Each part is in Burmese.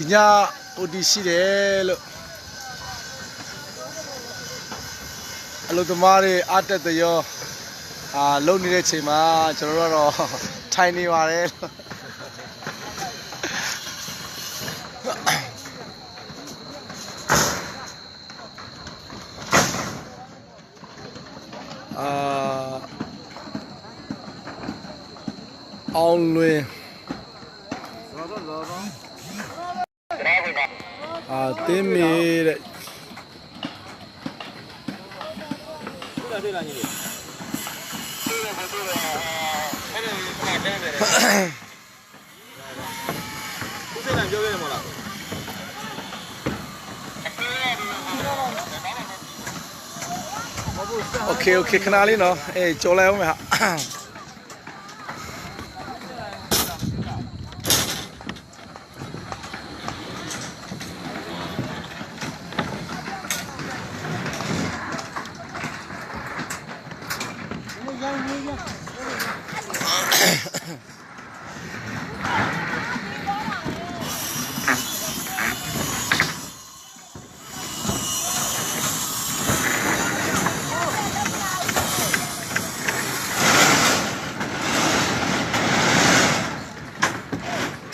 ဒီည OT ရှိတယ်လို့အလုပ်သမားတွေအားတက်တဲ့ရောလုံနေတဲ့ချိန်မှာကျွန်တော်တို့ကတော့ထိုင်နေပါတယ်အောင်လွင်တင်းမီတဲ့โอเคခဏလေးနော်ကြော်လိုက်အောင်မယ်ဟာ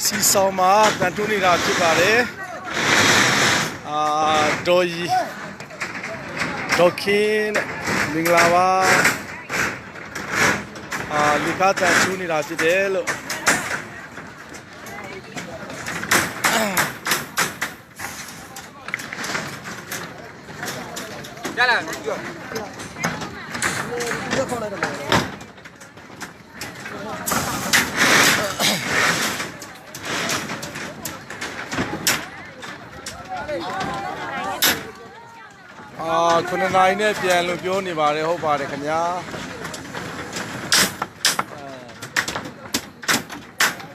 စီဆောင်မှာတန်ထိုးနေတာဖြစ်ပါတယ်ဒေါ်ကြီးဒေါ်ခင်းမင်္ဂလာပါလီကာတန်ထိုးနေတာဖြစ်တယ်လို့ရလာပြောခေါ်လိုက်တော့9 နာရီနဲ့ပြန်လို့ပြောနေပါတယ်ဟုတ်ပါတယ်ခင်ဗျာ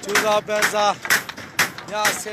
ကျူစာပန်းစာည10